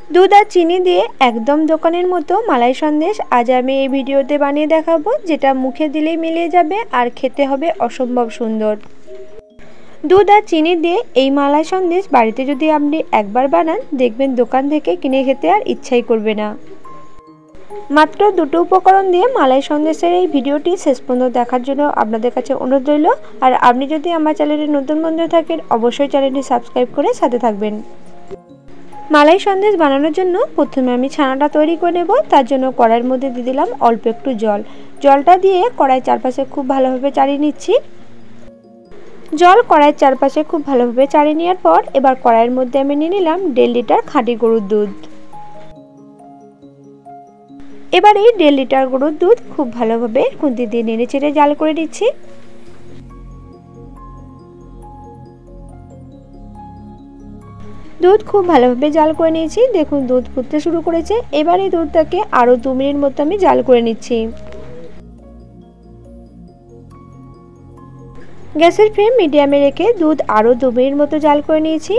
দুধ আর চিনি দিয়ে একদম দোকানের মতো মালাই সন্দেশ আজ আমি এই ভিডিওতে বানিয়ে দেখাবো, যেটা মুখে দিলেই মিলিয়ে যাবে আর খেতে হবে অসম্ভব সুন্দর। দুধ আর চিনি দিয়ে এই মালাই সন্দেশ বাড়িতে যদি আপনি একবার বানান, দেখবেন দোকান থেকে কিনে খেতে আর ইচ্ছাই করবে না। মাত্র দুটো উপকরণ দিয়ে মালাই সন্দেশের এই ভিডিওটি শেষ পর্যন্ত দেখার জন্য আপনাদের কাছে অনুরোধ রইল। আর আপনি যদি আমার চ্যানেলে নতুন বন্ধু থাকেন, অবশ্যই চ্যানেলটি সাবস্ক্রাইব করে সাথে থাকবেন। মালাই সন্দেশ বানানোর জন্য প্রথমে আমি ছানাটা তৈরি করে নেব। তার জন্য কড়াইয়ের মধ্যে দিয়ে দিলাম অল্প একটু জল। জলটা দিয়ে কড়াই চারপাশে খুব ভালোভাবে চাড়িয়ে নিচ্ছি। জল কড়াইয়ের চারপাশে খুব ভালোভাবে চাড়িয়ে নেওয়ার পর এবার কড়াইয়ের মধ্যে আমি নিয়ে নিলাম 1.5 লিটার খাঁটি গরুর দুধ। এবার এই 1.5 লিটার গরুর দুধ খুব ভালোভাবে খুন্তি দিয়ে নেড়ে চেড়ে জাল করে নিচ্ছি। দুধ খুব ভালোভাবে জাল করে নিয়েছি। দেখুন দুধ ফুটতে শুরু করেছে। এবার এই দুধটাকে আরও 2 মিনিট মতো আমি জাল করে নিচ্ছি। গ্যাসের ফ্লেম মিডিয়ামে রেখে দুধ আরও 2 মিনিট মতো জাল করে নিয়েছি।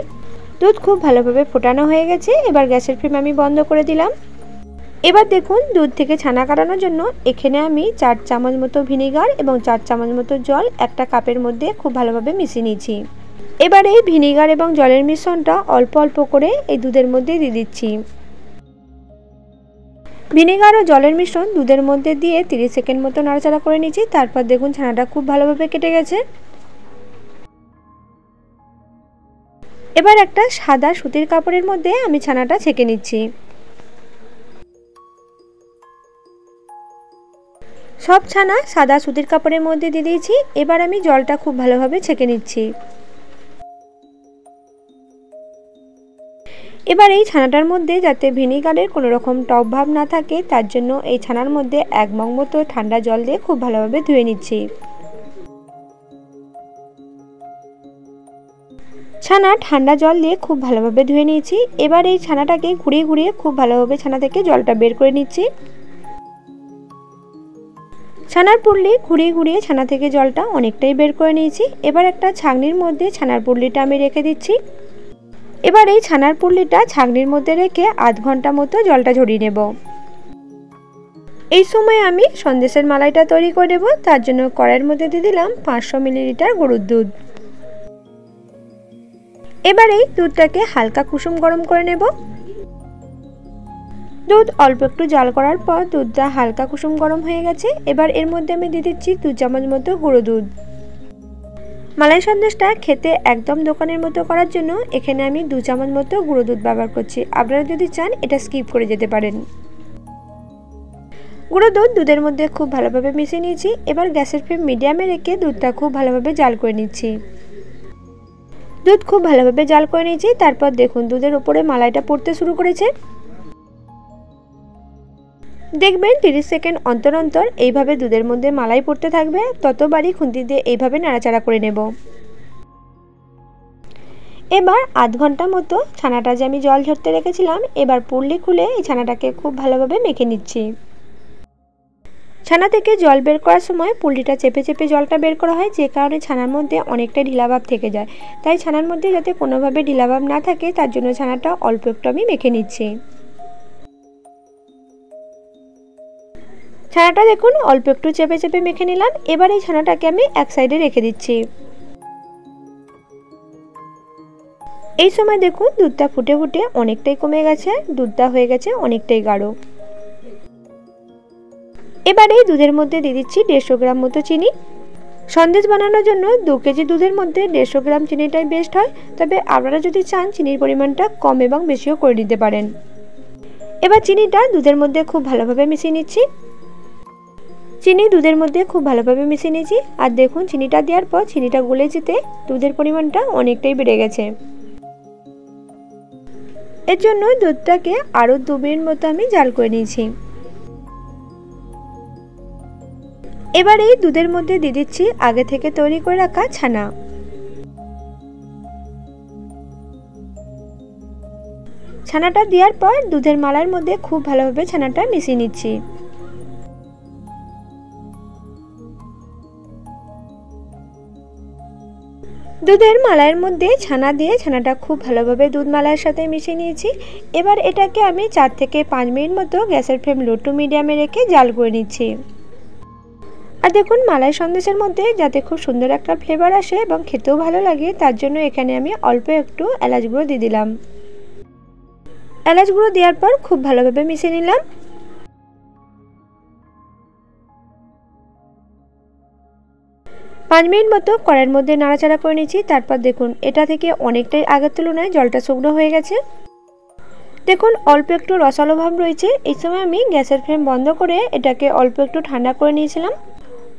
দুধ খুব ভালোভাবে ফোটানো হয়ে গেছে। এবার গ্যাসের ফ্লেম আমি বন্ধ করে দিলাম। এবার দেখুন দুধ থেকে ছানা কাটানোর জন্য এখানে আমি 4 চামচ মতো ভিনেগার এবং 4 চামচ মতো জল একটা কাপের মধ্যে খুব ভালোভাবে মিশিয়ে নিয়েছি। এবার এই ভিনেগার এবং জলের মিশ্রণটা অল্প অল্প করে এই দুধের মধ্যে দিয়ে দিচ্ছি। ভিনেগার ও জলের মিশ্রণ দুধের মধ্যে দিয়ে 30 সেকেন্ড মতো নাড়াচাড়া করে নিয়েছি। তারপর দেখুন ছানাটা খুব ভালোভাবে কেটে গেছে। এবার একটা সাদা সুতির কাপড়ের মধ্যে আমি ছানাটা ছেঁকে নিচ্ছি। সব ছানা সাদা সুতির কাপড়ের মধ্যে দিয়ে দিয়েছি। এবার আমি জলটা খুব ভালোভাবে ছেঁকে নিচ্ছি। এবার এই ছানাটার মধ্যে যাতে ভিনেগারের কোনো রকম টক ভাব না থাকে, তার জন্য এই ছানার মধ্যে 1 মগ মতো ঠান্ডা জল দিয়ে খুব ভালোভাবে ধুয়ে নিচ্ছি। ছানা ঠান্ডা জল দিয়ে খুব ভালোভাবে ধুয়ে নিয়েছি। এবার এই ছানাটাকে ঘুরিয়ে ঘুরিয়ে খুব ভালোভাবে ছানা থেকে জলটা বের করে নিচ্ছি। ছানার পুরলি ঘুরিয়ে ঘুরিয়ে ছানা থেকে জলটা অনেকটাই বের করে নিয়েছি। এবার একটা ছাঁকনির মধ্যে ছানার পুরলিটা আমি রেখে দিচ্ছি। এবার এই ছানার পুরলিটা ছাঁকনির মধ্যে রেখে আধ ঘন্টা মতো জলটা ঝরিয়ে নেব। এই সময় আমি সন্দেশের মালাইটা তৈরি করে নেব। তার জন্য কড়াইয়ের মধ্যে দিয়ে দিলাম 500 মিলিলিটার গরুর দুধ। এবার এই দুধটাকে হালকা কুসুম গরম করে নেব। দুধ অল্প একটু জাল করার পর দুধটা হালকা কুসুম গরম হয়ে গেছে। এবার এর মধ্যে আমি দিয়ে দিচ্ছি 2 চামচ মতো গুঁড়ো দুধ। মালাই সন্দেশটা খেতে একদম দোকানের মতো করার জন্য এখানে আমি 2 চামচ মতো গুঁড়ো দুধ ব্যবহার করছি। আপনারা যদি চান এটা স্কিপ করে যেতে পারেন। গুঁড়ো দুধ দুধের মধ্যে খুব ভালোভাবে মিশিয়ে নিয়েছি। এবার গ্যাসের ফ্লেম মিডিয়ামে রেখে দুধটা খুব ভালোভাবে জাল করে নিচ্ছি। দুধ খুব ভালোভাবে জাল করে নিয়েছি। তারপর দেখুন দুধের উপরে মালাইটা পড়তে শুরু করেছে। দেখবেন 30 সেকেন্ড অন্তর অন্তর এইভাবে দুধের মধ্যে মালাই পড়তে থাকবে। ততবারই খুন্তি দিয়ে এইভাবে নাড়াচাড়া করে নেব। এবার আধ ঘন্টা মতো ছানাটা যে আমি জল ঝরতে রেখেছিলাম, এবার পুরলি খুলে এই ছানাটাকে খুব ভালোভাবে মেখে নিচ্ছি। ছানা থেকে জল বের করার সময় পুরলিটা চেপে চেপে জলটা বের করা হয়, যে কারণে ছানার মধ্যে অনেকটা ঢিলাভাব থেকে যায়। তাই ছানার মধ্যে যাতে কোনোভাবে ঢিলাভাব না থাকে, তার জন্য ছানাটা অল্প একটু আমি মেখে নিচ্ছি। ছানাটা দেখুন অল্প একটু চেপে চেপে মেখে নিলাম। এবার এই ছানাটাকে আমি এক সাইডে রেখে দিচ্ছি। এই সময় দেখুন দুধটা ফুটে ফুটে অনেকটাই কমে গেছে। দুধটা হয়ে গেছে অনেকটাই গাঢ়। এবার এই দুধের মধ্যে দিয়ে দিচ্ছি 150 গ্রাম মতো চিনি। সন্দেশ বানানোর জন্য 2 কেজি দুধের মধ্যে 150 গ্রাম চিনিটাই বেস্ট হয়। তবে আপনারা যদি চান চিনির পরিমাণটা কম এবং বেশিও করে নিতে পারেন। এবার চিনিটা দুধের মধ্যে খুব ভালোভাবে মিশিয়ে নিচ্ছি। চিনি দুধের মধ্যে খুব ভালোভাবে মিশিয়ে নিয়েছি। আর দেখুন চিনিটা দেওয়ার পর চিনিটা গলে যেতে দুধের পরিমাণটা অনেকটাই বেড়ে গেছে। এর জন্য দুধটাকে আরও 2 মিনিট মতো আমি জাল করে নিয়েছি। এবার এই দুধের মধ্যে দিয়ে দিচ্ছি আগে থেকে তৈরি করে রাখা ছানা। ছানাটা দেওয়ার পর দুধের মালার মধ্যে খুব ভালোভাবে ছানাটা মিশিয়ে নিচ্ছি। দুধের মালাইয়ের মধ্যে ছানা দিয়ে ছানাটা খুব ভালোভাবে দুধ মালাইয়ের সাথে মিশিয়ে নিয়েছি। এবার এটাকে আমি 4 থেকে 5 মিনিট মতো গ্যাসের ফ্লেম লো টু মিডিয়ামে রেখে জাল করে নিচ্ছি। আর দেখুন মালাই সন্দেশের মধ্যে যাতে খুব সুন্দর একটা ফ্লেভার আসে এবং খেতেও ভালো লাগে, তার জন্য এখানে আমি অল্প একটু এলাচ গুঁড়ো দিয়ে দিলাম। এলাচ গুঁড়ো দেওয়ার পর খুব ভালোভাবে মিশিয়ে নিলাম। পাঁচ মিনিট মতো কড়াইয়ের মধ্যে নাড়াচাড়া করে নিচ্ছি। তারপর দেখুন এটা থেকে অনেকটাই আগের তুলনায় জলটা শুকনো হয়ে গেছে। দেখুন অল্প একটু রসালো ভাব রয়েছে। এই সময় আমি গ্যাসের ফ্লেম বন্ধ করে এটাকে অল্প একটু ঠান্ডা করে নিয়েছিলাম।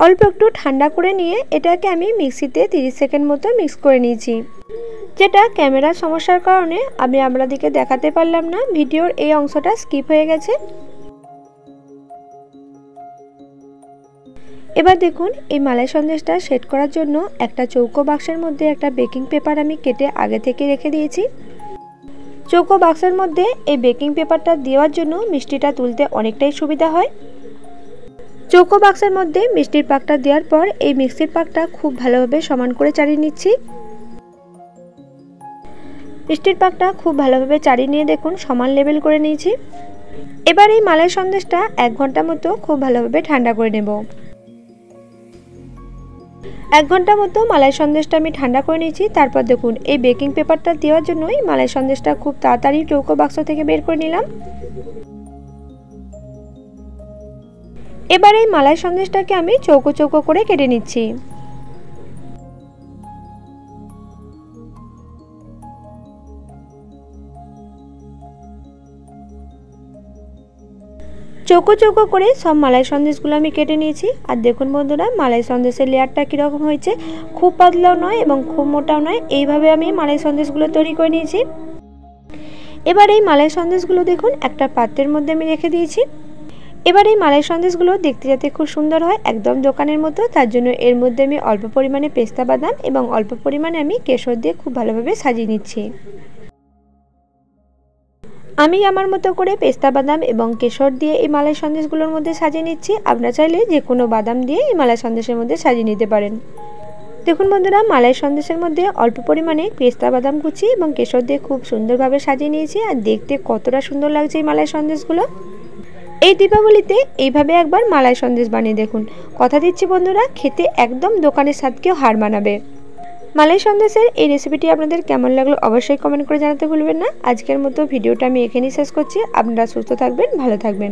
অল্প একটু ঠান্ডা করে নিয়ে এটাকে আমি মিক্সিতে 30 সেকেন্ড মতো মিক্স করে নিয়েছি, যেটা ক্যামেরার সমস্যার কারণে আমি আপনাদেরকে দেখাতে পারলাম না। ভিডিওর এই অংশটা স্কিপ হয়ে গেছে। এবার দেখুন এই মালাই সন্দেশটা সেট করার জন্য একটা চৌকো বাক্সের মধ্যে একটা বেকিং পেপার আমি কেটে আগে থেকে রেখে দিয়েছি। চৌকো বাক্সের মধ্যে এই বেকিং পেপারটা দেওয়ার জন্য মিষ্টিটা তুলতে অনেকটাই সুবিধা হয়। চৌকো বাক্সের মধ্যে মিষ্টির পাকটা দেওয়ার পর এই মিক্সির পাকটা খুব ভালোভাবে সমান করে চাড়িয়ে নিচ্ছি। মিষ্টির পাকটা খুব ভালোভাবে চাড়িয়ে নিয়ে দেখুন সমান লেভেল করে নিয়েছি। এবার এই মালাই সন্দেশটা 1 ঘন্টা মতো খুব ভালোভাবে ঠান্ডা করে নেব। 1 ঘন্টা মতো মালাই সন্দেশটা আমি ঠান্ডা করে নিয়েছি। তারপর দেখুন এই বেকিং পেপারটা দেওয়ার জন্যই মালাই সন্দেশটা খুব তাড়াতাড়ি চৌকো বাক্স থেকে বের করে নিলাম। এবার এই মালাই সন্দেশটাকে আমি চৌকো চৌকো করে কেটে নিচ্ছি। চৌকো চৌকো করে সব মালাই সন্দেশগুলো আমি কেটে নিয়েছি। আর দেখুন বন্ধুরা মালাই সন্দেশের লেয়ারটা কীরকম হয়েছে, খুব পাতলাও নয় এবং খুব মোটাও নয়, এইভাবে আমি মালাই সন্দেশগুলো তৈরি করে নিয়েছি। এবার এই মালাই সন্দেশগুলো দেখুন একটা পাত্রের মধ্যে আমি রেখে দিয়েছি। এবার এই মালাই সন্দেশগুলো দেখতে যাতে খুব সুন্দর হয় একদম দোকানের মতো, তার জন্য এর মধ্যে আমি অল্প পরিমাণে পেস্তা বাদাম এবং অল্প পরিমাণে আমি কেশর দিয়ে খুব ভালোভাবে সাজিয়ে নিচ্ছি। আমি আমার মতো করে পেস্তা বাদাম এবং কেশর দিয়ে এই মালাই সন্দেশগুলোর মধ্যে সাজিয়ে নিচ্ছি। আপনারা চাইলে যে কোনো বাদাম দিয়ে এই মালাই সন্দেশের মধ্যে সাজিয়ে নিতে পারেন। দেখুন বন্ধুরা মালাই সন্দেশের মধ্যে অল্প পরিমাণে পেস্তা বাদাম কুচি এবং কেশর দিয়ে খুব সুন্দরভাবে সাজিয়ে নিয়েছি। আর দেখতে কতটা সুন্দর লাগছে এই মালাই সন্দেশগুলো। এই দীপাবলিতে এইভাবে একবার মালাই সন্দেশ বানিয়ে দেখুন। কথা দিচ্ছি বন্ধুরা খেতে একদম দোকানের স্বাদকেও হার মানাবে। মালাই সন্দেশের এই রেসিপিটি আপনাদের কেমন লাগলো অবশ্যই কমেন্ট করে জানাতে ভুলবেন না। আজকের মতো ভিডিওটা আমি এখানেই শেষ করছি। আপনারা সুস্থ থাকবেন, ভালো থাকবেন।